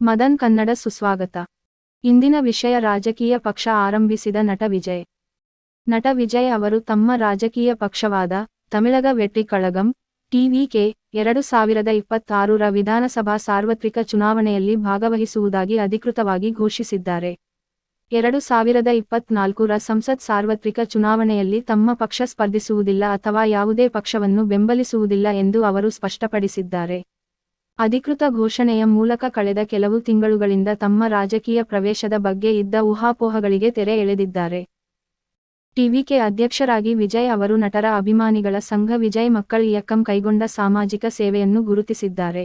ಮದನ್ ಕನ್ನಡ ಸುಸ್ವಾಗತ. ಇಂದಿನ ವಿಷಯ ರಾಜಕೀಯ ಪಕ್ಷ ಆರಂಭಿಸಿದ ನಟ ವಿಜಯ್. ನಟ ವಿಜಯ್ ಅವರು ತಮ್ಮ ರಾಜಕೀಯ ಪಕ್ಷವಾದ ತಮಿಳಗ ವೆಟ್ರಿ ಕಳಗಂ (ಟಿವಿಕೆ) 2026ರ ವಿಧಾನಸಭಾ ಸಾರ್ವತ್ರಿಕ ಚುನಾವಣೆಯಲ್ಲಿ ಭಾಗವಹಿಸುವುದಾಗಿ ಅಧಿಕೃತವಾಗಿ ಘೋಷಿಸಿದ್ದಾರೆ. 2024ರ ಸಂಸತ್ ಸಾರ್ವತ್ರಿಕ ಚುನಾವಣೆಯಲ್ಲಿ ತಮ್ಮ ಪಕ್ಷ ಸ್ಪರ್ಧಿಸುವುದಿಲ್ಲ ಅಥವಾ ಯಾವುದೇ ಪಕ್ಷವನ್ನು ಬೆಂಬಲಿಸುವುದಿಲ್ಲ ಎಂದು ಅವರು ಸ್ಪಷ್ಟಪಡಿಸಿದ್ದಾರೆ. ಅಧಿಕೃತ ಘೋಷಣೆಯ ಮೂಲಕ ಕಳೆದ ಕೆಲವು ತಿಂಗಳುಗಳಿಂದ ತಮ್ಮ ರಾಜಕೀಯ ಪ್ರವೇಶದ ಬಗ್ಗೆ ಇದ್ದ ಊಹಾಪೋಹಗಳಿಗೆ ತೆರೆ ಎಳೆದಿದ್ದಾರೆ. ಟಿವಿಕೆ ಅಧ್ಯಕ್ಷರಾಗಿ ವಿಜಯ್ ಅವರು ನಟರ ಅಭಿಮಾನಿಗಳ ಸಂಘ ವಿಜಯ್ ಮಕ್ಕಳ್ ಇಯಕ್ಕಂ ಕೈಗೊಂಡ ಸಾಮಾಜಿಕ ಸೇವೆಯನ್ನು ಗುರುತಿಸಿದ್ದಾರೆ.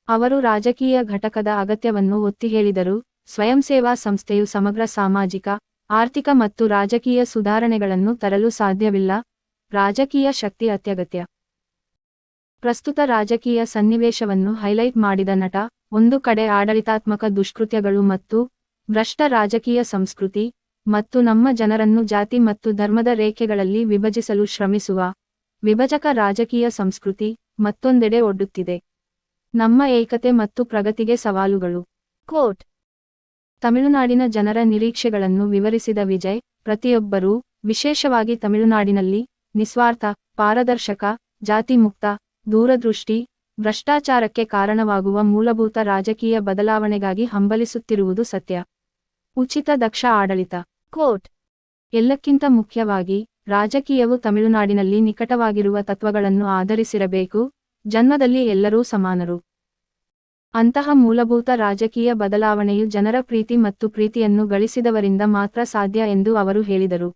ಅವರು ರಾಜಕೀಯ ಘಟಕದ ಅಗತ್ಯವನ್ನು ಒತ್ತಿ ಹೇಳಿದರು. ಸ್ವಯಂ ಸೇವಾ ಸಂಸ್ಥೆಯು ಸಮಗ್ರ ಸಾಮಾಜಿಕ, ಆರ್ಥಿಕ ಮತ್ತು ರಾಜಕೀಯ ಸುಧಾರಣೆಗಳನ್ನು ತರಲು ಸಾಧ್ಯವಿಲ್ಲ. ರಾಜಕೀಯ ಶಕ್ತಿ ಅತ್ಯಗತ್ಯ. ಪ್ರಸ್ತುತ ರಾಜಕೀಯ ಸನ್ನಿವೇಶವನ್ನು ಹೈಲೈಟ್ ಮಾಡಿದ ನಟ, ಒಂದು ಕಡೆ ಆಡಳಿತಾತ್ಮಕ ದುಷ್ಕೃತ್ಯಗಳು ಮತ್ತು ಭ್ರಷ್ಟ ರಾಜಕೀಯ ಸಂಸ್ಕೃತಿ, ಮತ್ತು ನಮ್ಮ ಜನರನ್ನು ಜಾತಿ ಮತ್ತು ಧರ್ಮದ ರೇಖೆಗಳಲ್ಲಿ ವಿಭಜಿಸಲು ಶ್ರಮಿಸುವ ವಿಭಜಕ ರಾಜಕೀಯ ಸಂಸ್ಕೃತಿ ಮತ್ತೊಂದೆಡೆ ಒಡ್ಡುತ್ತಿದೆ. ನಮ್ಮ ಏಕತೆ ಮತ್ತು ಪ್ರಗತಿಗೆ ಸವಾಲುಗಳು. ಕೋಟ್. ತಮಿಳುನಾಡಿನ ಜನರ ನಿರೀಕ್ಷೆಗಳನ್ನು ವಿವರಿಸಿದ ವಿಜಯ್, ಪ್ರತಿಯೊಬ್ಬರೂ, ವಿಶೇಷವಾಗಿ ತಮಿಳುನಾಡಿನಲ್ಲಿ, ನಿಸ್ವಾರ್ಥ, ಪಾರದರ್ಶಕ, ಜಾತಿ ಮುಕ್ತ, ದೂರದೃಷ್ಟಿ, ಭ್ರಷ್ಟಾಚಾರಕ್ಕೆ ಕಾರಣವಾಗುವ ಮೂಲಭೂತ ರಾಜಕೀಯ ಬದಲಾವಣೆಗಾಗಿ ಹಂಬಲಿಸುತ್ತಿರುವುದು ಸತ್ಯ. ಉಚಿತ ದಕ್ಷ ಆಡಳಿತ. ಕೋಟ್. ಎಲ್ಲಕ್ಕಿಂತ ಮುಖ್ಯವಾಗಿ, ರಾಜಕೀಯವು ತಮಿಳುನಾಡಿನಲ್ಲಿ ನಿಕಟವಾಗಿರುವ ತತ್ವಗಳನ್ನು ಆಧರಿಸಿರಬೇಕು. ಜನ್ಮದಲ್ಲಿ ಎಲ್ಲರೂ ಸಮಾನರು. ಅಂತಹ ಮೂಲಭೂತ ರಾಜಕೀಯ ಬದಲಾವಣೆಯು ಜನರ ಪ್ರೀತಿ ಮತ್ತು ಪ್ರೀತಿಯನ್ನು ಗಳಿಸಿದವರಿಂದ ಮಾತ್ರ ಸಾಧ್ಯ ಎಂದು ಅವರು ಹೇಳಿದರು.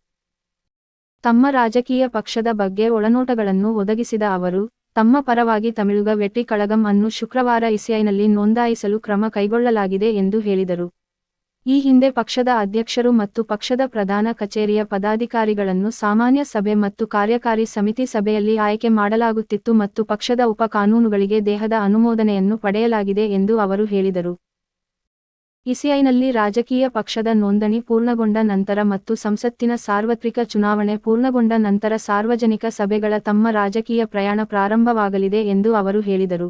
ತಮ್ಮ ರಾಜಕೀಯ ಪಕ್ಷದ ಬಗ್ಗೆ ಒಳನೋಟಗಳನ್ನು ಒದಗಿಸಿದ ಅವರು, ತಮ್ಮ ಪರವಾಗಿ ತಮಿಳುಗ ವೆಟ್ರಿ ಕಳಗಂ ಅನ್ನು ಶುಕ್ರವಾರ ಇಸಿಐನಲ್ಲಿ ನೋಂದಾಯಿಸಲು ಕ್ರಮ ಕೈಗೊಳ್ಳಲಾಗಿದೆ ಎಂದು ಹೇಳಿದರು. ಈ ಹಿಂದೆ ಪಕ್ಷದ ಅಧ್ಯಕ್ಷರು ಮತ್ತು ಪಕ್ಷದ ಪ್ರಧಾನ ಕಚೇರಿಯ ಪದಾಧಿಕಾರಿಗಳನ್ನು ಸಾಮಾನ್ಯ ಸಭೆ ಮತ್ತು ಕಾರ್ಯಕಾರಿ ಸಮಿತಿ ಸಭೆಯಲ್ಲಿ ಆಯ್ಕೆ ಮಾಡಲಾಗುತ್ತಿತ್ತು ಮತ್ತು ಪಕ್ಷದ ಉಪ ಕಾನೂನುಗಳಿಗೆ ದೇಹದ ಅನುಮೋದನೆಯನ್ನು ಪಡೆಯಲಾಗಿದೆ ಎಂದು ಅವರು ಹೇಳಿದರು. ಇಸಿಐನಲ್ಲಿ ರಾಜಕೀಯ ಪಕ್ಷದ ನೋಂದಣಿ ಪೂರ್ಣಗೊಂಡ ನಂತರ ಮತ್ತು ಸಂಸತ್ತಿನ ಸಾರ್ವತ್ರಿಕ ಚುನಾವಣೆ ಪೂರ್ಣಗೊಂಡ ನಂತರ ಸಾರ್ವಜನಿಕ ಸಭೆಗಳ ತಮ್ಮ ರಾಜಕೀಯ ಪ್ರಯಾಣ ಪ್ರಾರಂಭವಾಗಲಿದೆ ಎಂದು ಅವರು ಹೇಳಿದರು.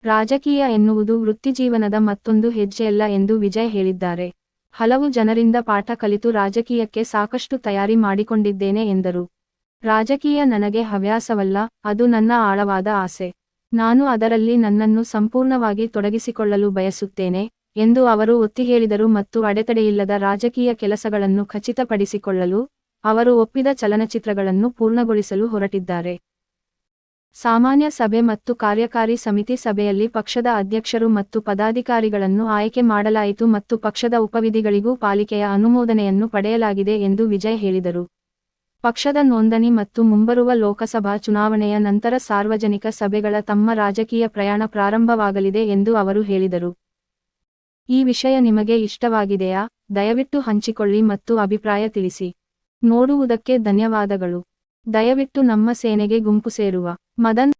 ರಾಜಕೀಯ ಎನ್ನುವುದು ವೃತ್ತಿಜೀವನದ ಮತ್ತೊಂದು ಹೆಜ್ಜೆಯಲ್ಲ ಎಂದು ವಿಜಯ್ ಹೇಳಿದ್ದಾರೆ. ಹಲವು ಜನರಿಂದ ಪಾಠ ಕಲಿತು ರಾಜಕೀಯಕ್ಕೆ ಸಾಕಷ್ಟು ತಯಾರಿ ಮಾಡಿಕೊಂಡಿದ್ದೇನೆ ಎಂದರು. ರಾಜಕೀಯ ನನಗೆ ಹವ್ಯಾಸವಲ್ಲ, ಅದು ನನ್ನ ಆಳವಾದ ಆಸೆ. ನಾನು ಅದರಲ್ಲಿ ನನ್ನನ್ನು ಸಂಪೂರ್ಣವಾಗಿ ತೊಡಗಿಸಿಕೊಳ್ಳಲು ಬಯಸುತ್ತೇನೆ ಎಂದು ಅವರು ಒತ್ತಿ ಹೇಳಿದರು ಮತ್ತು ಅಡೆತಡೆಯಿಲ್ಲದ ರಾಜಕೀಯ ಕೆಲಸಗಳನ್ನು ಖಚಿತಪಡಿಸಿಕೊಳ್ಳಲು, ಅವರು ಒಪ್ಪಿದ ಚಲನಚಿತ್ರಗಳನ್ನು ಪೂರ್ಣಗೊಳಿಸಲು ಹೊರಟಿದ್ದಾರೆ. ಸಾಮಾನ್ಯ ಸಭೆ ಮತ್ತು ಕಾರ್ಯಕಾರಿ ಸಮಿತಿ ಸಭೆಯಲ್ಲಿ ಪಕ್ಷದ ಅಧ್ಯಕ್ಷರು ಮತ್ತು ಪದಾಧಿಕಾರಿಗಳನ್ನು ಆಯ್ಕೆ ಮಾಡಲಾಯಿತು ಮತ್ತು ಪಕ್ಷದ ಉಪವಿಧಿಗಳಿಗೂ ಪಾಲಿಕೆಯ ಅನುಮೋದನೆಯನ್ನು ಪಡೆಯಲಾಗಿದೆ ಎಂದು ವಿಜಯ್ ಹೇಳಿದರು. ಪಕ್ಷದ ನೋಂದಣಿ ಮತ್ತು ಮುಂಬರುವ ಲೋಕಸಭಾ ಚುನಾವಣೆಯ ನಂತರ ಸಾರ್ವಜನಿಕ ಸಭೆಗಳ ತಮ್ಮ ರಾಜಕೀಯ ಪ್ರಯಾಣ ಪ್ರಾರಂಭವಾಗಲಿದೆ ಎಂದು ಅವರು ಹೇಳಿದರು. ಈ ವಿಷಯ ನಿಮಗೆ ಇಷ್ಟವಾಗಿದೆಯಾ? ದಯವಿಟ್ಟು ಹಂಚಿಕೊಳ್ಳಿ ಮತ್ತು ಅಭಿಪ್ರಾಯ ತಿಳಿಸಿ. ನೋಡುವುದಕ್ಕೆ ಧನ್ಯವಾದಗಳು. ದಯವಿಟ್ಟು ನಮ್ಮ ಸೇನೆಗೆ ಗುಂಪು ಸೇರುವ. ಮದನ್.